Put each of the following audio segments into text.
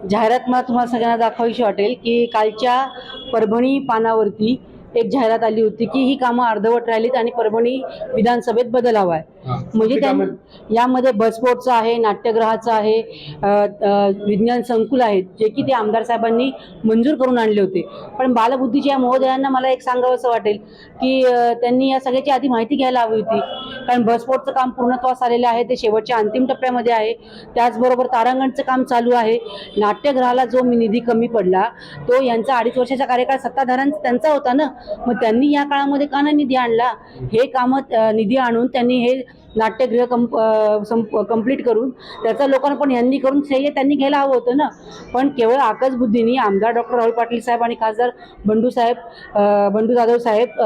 जाहिरात मला तुम्हाला सगळ्यांना दाखवावीशी वाटेल की कालच्या परभणी पानावरती एक जाहिरात आली होती की ही कामं अर्धवट राहिलीत आणि परभणी विधानसभेत बदल हवा आहे. म्हणजे यामध्ये बसपोर्टचं आहे, नाट्यगृहाचं आहे, विज्ञान संकुल आहेत जे की ते आमदार साहेबांनी मंजूर करून आणले होते. पण बालबुद्धीच्या या महोदयांना मला एक सांगावंसं वाटेल की त्यांनी या सगळ्याची आधी माहिती घ्यायला हवी होती. कारण बसपोर्टचं काम पूर्णत्वास आलेलं आहे, ते शेवटच्या अंतिम टप्प्यामध्ये आहे. त्याचबरोबर तारांगणचं काम चालू आहे. नाट्यगृहाला जो निधी कमी पडला तो यांचा 2.5 वर्षाचा कार्यकाळ सत्ताधाऱ्यांचा त्यांचा होता ना. मग त्यांनी या काळामध्ये का नाही निधी आणला? हे काम निधी आणून त्यांनी हे नाट्यगृह कंप्लीट करून त्याचा लोकांना पण यांनी करून श्रेय त्यांनी घ्यायला हवं होतं ना. पण केवळ आकसबुद्धीने आमदार डॉक्टर राहुल पाटील साहेब आणि खासदार बंडू जाधव साहेब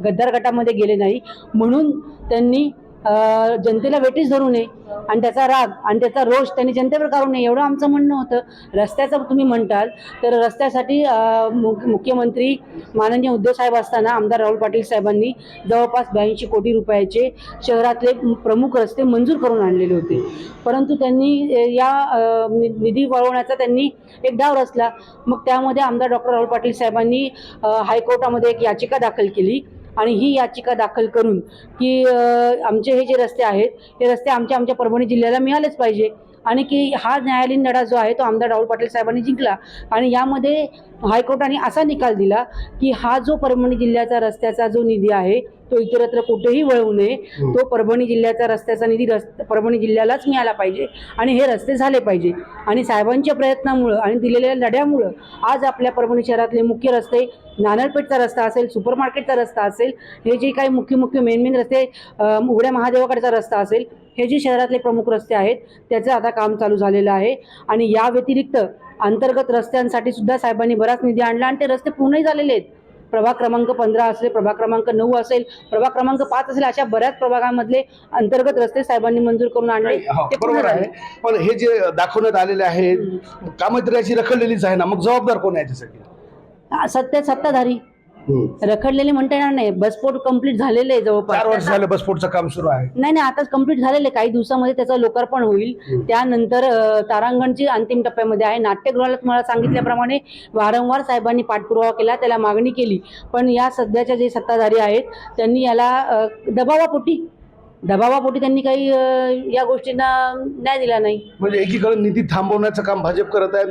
गद्दार गटामध्ये गेले नाही म्हणून त्यांनी जनतेला वेठीस धरू नये आणि त्याचा राग आणि त्याचा रोष त्यांनी जनतेवर काढू नये एवढं आमचं म्हणणं होतं. रस्त्याचं तुम्ही म्हणताल तर रस्त्यासाठी मुख्यमंत्री माननीय उद्धव साहेब असताना आमदार राहुल पाटील साहेबांनी जवळपास 82 कोटी रुपयाचे शहरातले प्रमुख रस्ते मंजूर करून आणलेले होते. परंतु त्यांनी या निधी वळवण्याचा त्यांनी एक डाव रचला. मग त्यामध्ये आमदार डॉक्टर राहुल पाटील साहेबांनी हायकोर्टामध्ये एक याचिका दाखल केली आणि ही याचिका दाखल करून की आमचे हे जे रस्ते आहेत ते रस्ते आमच्या परभणी जिल्ह्याला मिळालेच पाहिजे आणि की हा न्यायालयीन लढा जो आहे तो आमदार राहुल पाटील साहेबांनी जिंकला. आणि यामध्ये हायकोर्टाने असा निकाल दिला की हा जो परभणी जिल्ह्याचा रस्त्याचा जो निधी आहे तो इतरत्र कुठेही वळवू नये. तो परभणी जिल्ह्याचा रस्त्याचा निधी परभणी जिल्ह्यालाच मिळाला पाहिजे आणि हे रस्ते झाले पाहिजे. आणि साहेबांच्या प्रयत्नामुळं आणि दिलेल्या लढ्यामुळं आज आपल्या परभणी शहरातले मुख्य रस्ते, नानलपेठचा रस्ता असेल, सुपरमार्केटचा रस्ता असेल, हे जे काही मुख्य मेन रस्ते, उघड्या महादेवाकडचा रस्ता असेल, हे जे शहरातले प्रमुख रस्ते आहेत त्याचं आता काम चालू झालेलं आहे. आणि या व्यतिरिक्त अंतर्गत रस्त्यांसाठी सुद्धा साहेबांनी बराच निधी आणला आणि ते रस्ते पूर्णही झालेले आहेत. प्रभाग क्रमांक 15 असेल, प्रभाग क्रमांक 9 असेल, प्रभाग क्रमांक 5 असेल, अशा बऱ्याच प्रभागांमधले अंतर्गत रस्ते साहेबांनी मंजूर करून आणले. ते बरोबर आहे. पण हे जे दाखवण्यात आलेले आहे कामं तर याची रखडलेलीच आहे ना, मग जबाबदार कोण आहे याच्यासाठी? सत्ताधारी. रखडलेले म्हणता येणार नाही. बसपोर्ट कंप्लीट झालेले आहे, जवळपास 4 वर्ष झालं बसपोर्टचं काम सुरू आहे. नाही आताच कंप्लीट झालेले, काही दिवसामध्ये त्याचं लोकार्पण होईल. त्यानंतर तारांगणची अंतिम टप्प्यामध्ये आहे. नाट्यगृहाला तुम्हाला सांगितल्याप्रमाणे वारंवार साहेबांनी पाठपुरावा केला, त्याला मागणी केली. पण या सध्याच्या जे सत्ताधारी आहेत त्यांनी याला दबावापोटी त्यांनी काही या गोष्टींना न्याय दिला नाही. म्हणजे एकीकडे निधी थांबवण्याचं काम भाजप करत आहे,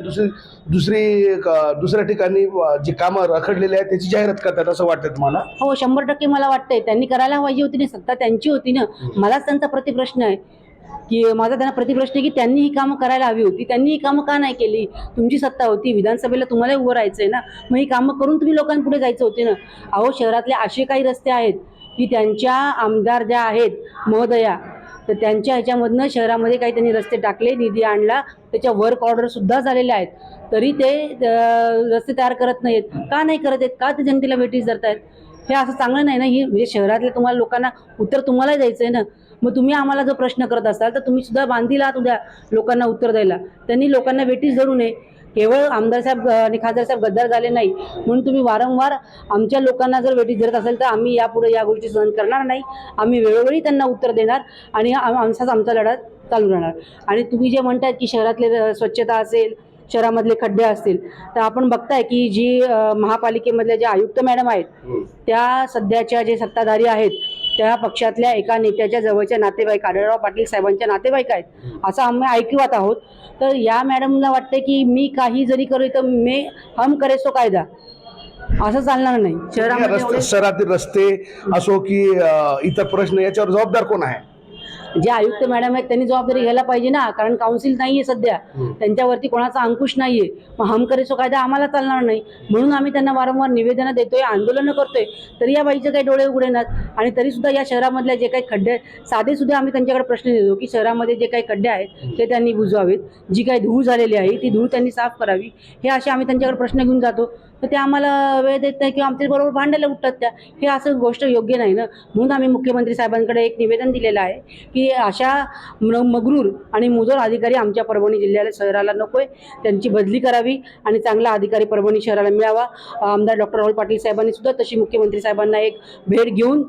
दुसऱ्या ठिकाणी जी कामं रखडलेली आहेत त्याची जाहिरात करतात असं वाटतं तुम्हाला? हो, 100% मला वाटतंय. त्यांनी करायला पाहिजे होती ना, सत्ता त्यांची होती ना. मलाच त्यांचा प्रतिप्रश्न आहे की त्यांना प्रतिप्रश्न आहे की त्यांनी ही कामं करायला हवी होती. त्यांनी ही कामं का नाही केली? तुमची सत्ता होती, विधानसभेला तुम्हाला उभं राहायचंय ना. मग ही कामं करून तुम्ही लोकांपुढे जायचं होते ना. अहो, शहरातले असे काही रस्ते आहेत की त्यांच्या आमदार ज्या आहेत महोदया, तर त्यांच्या ह्याच्यामधनं शहरामध्ये काही त्यांनी रस्ते टाकले, निधी आणला, त्याच्या वर्क ऑर्डर सुद्धा झालेल्या आहेत, तरी ते रस्ते तयार करत नाहीत. का नाही करत आहेत? का ते जनतेला वेठीस धरतायत? हे असं चांगलं नाही ना. ही म्हणजे शहरातल्या तुम्हाला लोकांना उत्तर तुम्हाला द्यायचं आहे ना. मग तुम्ही आम्हाला जो प्रश्न करत असाल तर तुम्ही सुद्धा बांधील आहात उद्या लोकांना उत्तर द्यायला. त्यांनी लोकांना वेठीस धरू नये. केवळ आमदार साहेब आणि खासदार साहेब गद्दार झाले नाही म्हणून तुम्ही वारंवार आमच्या लोकांना जर वेठीस धरत असेल तर आम्ही यापुढे या गोष्टी सहन करणार नाही. आम्ही वेळोवेळी त्यांना उत्तर देणार आणि आमचा लढा चालू राहणार. आणि तुम्ही जे म्हणतायत की शहरातले स्वच्छता असेल, शहरामधले खड्डे असतील, तर आपण बघताय की जी महापालिकेमधल्या ज्या आयुक्त मॅडम आहेत त्या सध्याच्या जे सत्ताधारी आहेत त्या पक्षातल्या एका नेत्याच्या जवळच्या नातेवाईक, आढळराव पाटील साहेबांच्या नातेवाईक आहेत असं आम्ही ऐकवत आहोत. तर या मॅडमला वाटते की मी काही जरी करू तर हम करे सो कायदा, असं चालणार नाही. शहरातील रस्ते असो की इतर प्रश्न, याच्यावर जबाबदार कोण आहे? जे आयुक्त मॅडम आहेत त्यांनी जबाबदारी घ्यायला पाहिजे ना. कारण काउन्सिल नाहीये सध्या, त्यांच्यावरती कोणाचा अंकुश नाहीये. मग हम करे सो कायदा आम्हाला चालणार नाही. म्हणून आम्ही त्यांना वारंवार निवेदनं देतोय, आंदोलनं करतोय, तरी या बाईचे काही डोळे उघडेनात. आणि तरी सुद्धा या शहरामधल्या जे काही खड्डे साधे सुद्धा आम्ही त्यांच्याकडे प्रश्न देतो की शहरामध्ये जे काही खड्डे आहेत ते त्यांनी बुजवावेत, जी काही धूळ झालेली आहे ती धूळ त्यांनी साफ करावी, हे असे आम्ही त्यांच्याकडे प्रश्न घेऊन जातो. तर ते आम्हाला वेळ देत नाही किंवा आमच्या बरोबर भांडायला उठतात त्या. हे असं गोष्ट योग्य नाही ना. म्हणून आम्ही मुख्यमंत्री साहेबांकडे एक निवेदन दिलेलं आहे की अशा मगरूर आणि मुजोर अधिकारी आमच्या परभणी जिल्ह्याला शहराला नकोय, त्यांची बदली करावी आणि चांगला अधिकारी परभणी शहराला मिळावा. आमदार डॉक्टर राहुल पाटील साहेबांनी सुद्धा तशी मुख्यमंत्री साहेबांना एक भेट घेऊन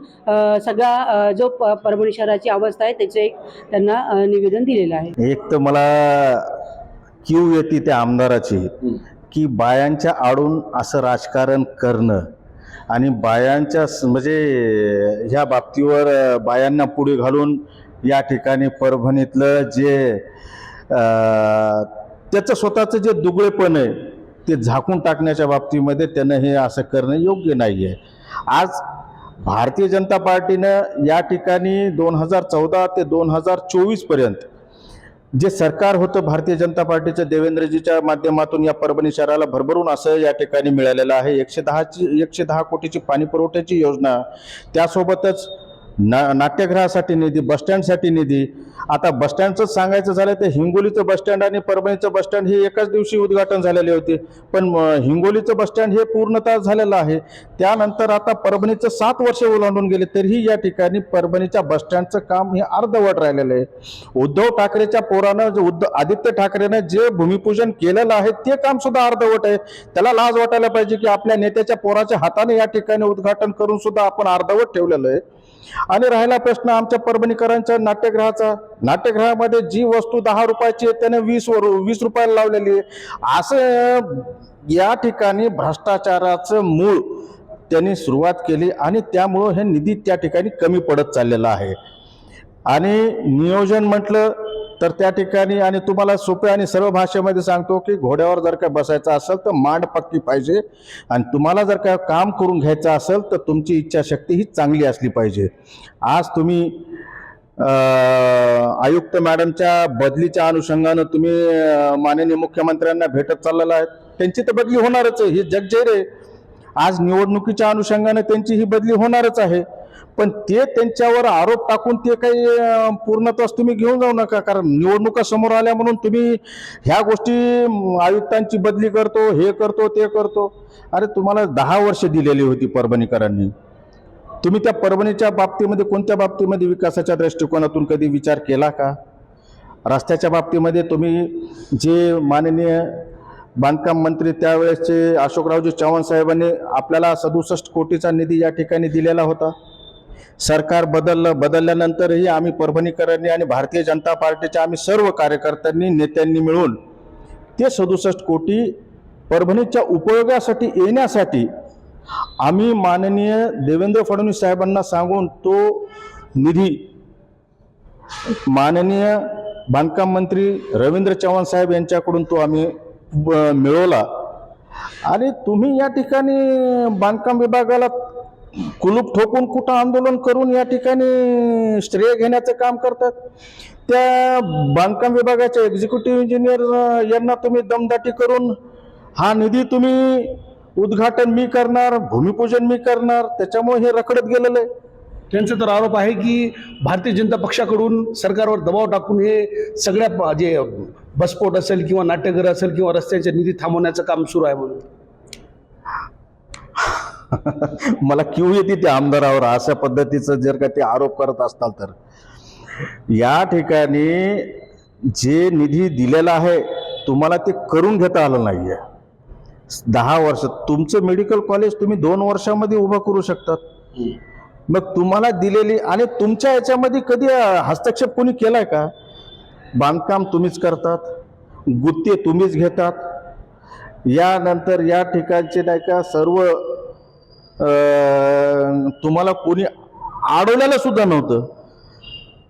सगळा जो परभणी शहराची अवस्था आहे त्याचे एक त्यांना निवेदन दिलेलं आहे. एक तर मला कीव येते त्या आमदाराची की बायांच्या आडून असं राजकारण करणं आणि बायांच्या म्हणजे ह्या बाबतीवर बायांना पुढे घालून या ठिकाणी परभणीतलं जे त्याचं स्वतःचं जे दुबळेपण आहे ते झाकून टाकण्याच्या बाबतीमध्ये त्यानं हे असं करणं योग्य नाही आहे. आज भारतीय जनता पार्टीनं या ठिकाणी 2014 ते 2024 पर्यंत जे सरकार होतं भारतीय जनता पार्टीचं देवेंद्रजीच्या माध्यमातून या परभणी शहराला भरभरून असं या ठिकाणी मिळालेलं आहे. 110 कोटीची पाणी पुरवठ्याची योजना, त्यासोबतच नाट्यगृहासाठी निधी, बसस्टँडसाठी निधी. आता बसस्टँडचं सांगायचं झालं तर हिंगोलीचं बसस्टँड आणि परभणीचं बसस्टँड हे एकाच दिवशी उद्घाटन झालेले होते, पण हिंगोलीचं बसस्टँड हे पूर्णतः झालेलं आहे. त्यानंतर आता परभणीचं 7 वर्ष ओलांडून गेले तरीही या ठिकाणी परभणीच्या बसस्टँडचं काम हे अर्धवट राहिलेलं आहे. उद्धव ठाकरेच्या पोरानं आदित्य ठाकरेनं जे भूमिपूजन केलेलं आहे ते काम सुद्धा अर्धवट आहे. त्याला लाज वाटायला पाहिजे की आपल्या नेत्याच्या पोराच्या हाताने या ठिकाणी उद्घाटन करून सुद्धा आपण अर्धवट ठेवलेलं आहे. आणि राहिला प्रश्न आमच्या परभणीकरांच्या नाट्यगृहाचा, नाट्यगृहामध्ये जी वस्तू 10 रुपयाची आहे त्याने 20 रुपयाला लावलेली आहे. असं या ठिकाणी भ्रष्टाचाराचं मूळ त्यांनी सुरुवात केली आणि त्यामुळं हे निधी त्या ठिकाणी कमी पडत चाललेला आहे. आणि नियोजन म्हटलं तर त्या ठिकाणी, आणि तुम्हाला सोप्या आणि सरळ भाषेमध्ये सांगतो की घोड्यावर जर का बसायचं असेल तर मांड पक्की पाहिजे, आणि तुम्हाला जर का काम करून घ्यायचं असेल तर तुमची इच्छाशक्ती ही चांगली असली पाहिजे. आज तुम्ही आयुक्त मॅडमच्या बदलीच्या अनुषंगानं तुम्ही माननीय मुख्यमंत्र्यांना भेटत चाललेला आहे. त्यांची तर बदली होणारच आहे, ही जगजाहीर आहे. आज निवडणुकीच्या अनुषंगानं त्यांची ही बदली होणारच आहे, पण ते त्यांच्यावर आरोप टाकून ते काही पूर्णत्वास तुम्ही घेऊन जाऊ नका. कारण निवडणुका समोर आल्या म्हणून तुम्ही ह्या गोष्टी आयुक्तांची बदली करतो, हे करतो, ते करतो. अरे तुम्हाला 10 वर्ष दिलेली होती परभणीकरांनी. तुम्ही त्या परभणीच्या बाबतीमध्ये कोणत्या बाबतीमध्ये विकासाच्या दृष्टिकोनातून कधी विचार केला का? रस्त्याच्या बाबतीमध्ये तुम्ही जे माननीय बांधकाम मंत्री त्यावेळेसचे अशोकरावजी चव्हाण साहेबांनी आपल्याला 67 कोटीचा निधी या ठिकाणी दिलेला होता. सरकार बदलल्यानंतरही आम्ही परभणीकरांनी आणि भारतीय जनता पार्टीच्या आम्ही सर्व कार्यकर्त्यांनी, नेत्यांनी मिळून ते 67 कोटी परभणीच्या उपयोगासाठी येण्यासाठी आम्ही माननीय देवेंद्र फडणवीस साहेबांना सांगून तो निधी माननीय बांधकाम मंत्री रवींद्र चव्हाण साहेब यांच्याकडून तो आम्ही मिळवला. आणि तुम्ही या ठिकाणी बांधकाम विभागाला कुलूप ठोकून कुठं आंदोलन करून या ठिकाणी श्रेय घेण्याचं काम करतात. त्या बांधकाम विभागाच्या एक्झिक्युटिव्ह इंजिनियर यांना तुम्ही दमदाटी करून हा निधी तुम्ही उद्घाटन मी करणार, भूमिपूजन मी करणार, त्याच्यामुळे हे रखडत गेलेलं आहे. त्यांचा तर आरोप आहे की भारतीय जनता पक्षाकडून सरकारवर दबाव टाकून हे सगळ्या जे बसपोर्ट असेल किंवा नाट्यगृह असेल किंवा रस्त्यांचे निधी थांबवण्याचं काम सुरू आहे म्हणून. मला क्यू येते त्या आमदारावर अशा पद्धतीचं जर का ते आरोप करत असताल तर. या ठिकाणी जे निधी दिलेला आहे तुम्हाला ते करून घेता आलं नाहीये. 10 वर्ष तुमचं मेडिकल कॉलेज तुम्ही 2 वर्षामध्ये उभं करू शकतात. मग तुम्हाला दिलेली, आणि तुमच्या याच्यामध्ये कधी हस्तक्षेप कोणी केलाय का? बांधकाम तुम्हीच करतात, गुत्ते तुम्हीच घेतात. यानंतर या ठिकाणचे नाही का सर्व तुम्हाला कोणी अडवलेलं सुद्धा नव्हतं,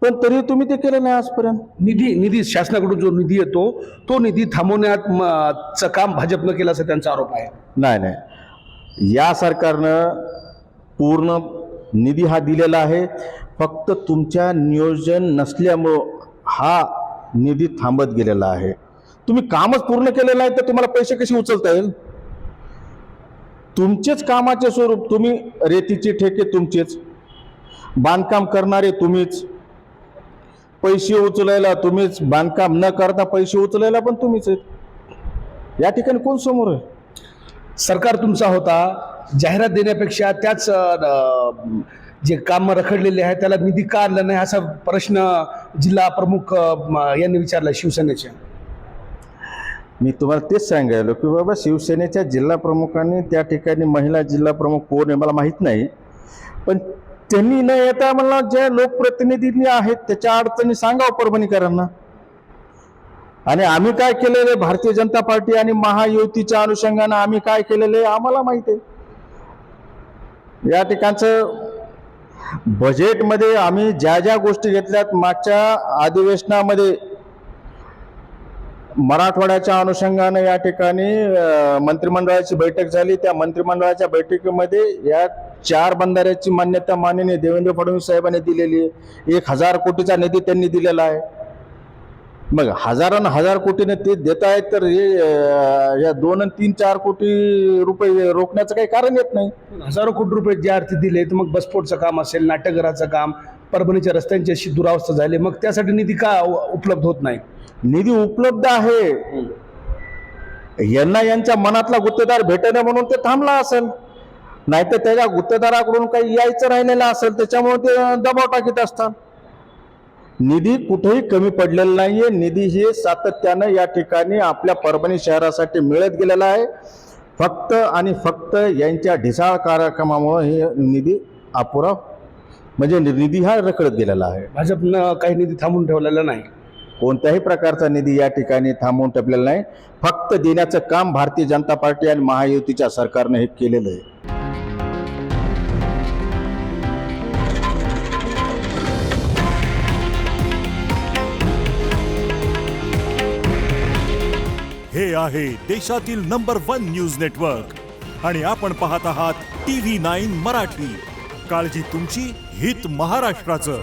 पण तरी तुम्ही ते केलं नाही आजपर्यंत. निधी शासनाकडून जो निधी येतो तो निधी थांबवण्याचं काम भाजपनं केलं असं त्यांचा आरोप आहे. नाही, या सरकारनं पूर्ण निधी हा दिलेला आहे. फक्त तुमच्या नियोजन नसल्यामुळं हा निधी थांबत गेलेला आहे. तुम्ही कामच पूर्ण केलेलं आहे तर तुम्हाला पैसे कसे उचलता येईल? तुमचेच कामाचे स्वरूप, तुम्ही रेतीचे ठेके तुमचेच, बांधकाम करणारे तुम्हीच, पैसे उचलायला तुम्हीच, बांधकाम न करता पैसे उचलायला पण तुम्हीच आहेत. या ठिकाणी कोण समोर आहे? सरकार तुमचा होता, जाहिरात देण्यापेक्षा त्याच जे काम रखडलेले आहे त्याला निधी का आणला नाही असा प्रश्न जिल्हा प्रमुख यांनी विचारला शिवसेनेच्या. मी तुम्हाला तेच सांगायलो की बाबा शिवसेनेच्या जिल्हा प्रमुखांनी त्या ठिकाणी, महिला जिल्हा प्रमुख कोण आहे मला माहीत नाही, पण त्यांनी न येता मला ज्या लोकप्रतिनिधींनी आहेत त्याच्या अडचणी सांगावं परभणीकरांना. आणि आम्ही काय केलेलं आहे, भारतीय जनता पार्टी आणि महायुतीच्या अनुषंगानं आम्ही काय केलेलं आहे आम्हाला माहिती आहे. या ठिकाणचं बजेटमध्ये आम्ही ज्या ज्या गोष्टी घेतल्यात, मागच्या अधिवेशनामध्ये मराठवाड्याच्या अनुषंगानं या ठिकाणी मंत्रिमंडळाची बैठक झाली. त्या मंत्रिमंडळाच्या बैठकीमध्ये या 4 बंधाऱ्याची मान्यता माननीय देवेंद्र फडणवीस साहेबांनी दिलेली आहे. 1000 कोटीचा निधी त्यांनी दिलेला आहे. मग हजार कोटीने ते देत आहेत, तर हे या 2 आणि 3, 4 कोटी रुपये रोखण्याचं काही कारण येत नाही. हजारो कोटी रुपये जे अर्थी दिले, तर मग बसपोर्टचं काम असेल, नाट्यगृहाचं काम, परभणीच्या रस्त्यांची अशी दुरावस्था झाली, मग त्यासाठी निधी का उपलब्ध होत नाही? निधी उपलब्ध आहे, यांच्या मनातला गुत्तेदार भेटणे म्हणून ते थांबला असेल, नाहीतर त्याच्या गुत्तेदाराकडून काही यायचं राहिलेलं असेल, त्याच्यामुळे ते दबाव टाकीत असतात. निधी कुठेही कमी पडलेला नाहीये. निधी हे सातत्यानं या ठिकाणी आपल्या परभणी शहरासाठी मिळत गेलेला आहे. फक्त आणि फक्त यांच्या ढिसाळ कार्यक्रमामुळे हे निधी अपुरा, म्हणजे निधी हा रखडत गेलेला आहे. भाजपनं काही निधी थांबून ठेवलेला नाही. कोणत्याही प्रकारचा निधी या ठिकाणी थांबवून ठेवलेला नाही. फक्त देण्याचं काम भारतीय जनता पार्टी आणि महायुतीच्या सरकारने हे केलेलं आहे. हे आहे देशातील नंबर 1 न्यूज नेटवर्क आणि आपण पाहत आहात TV9 मराठी. काळजी तुमची, हित महाराष्ट्राचं.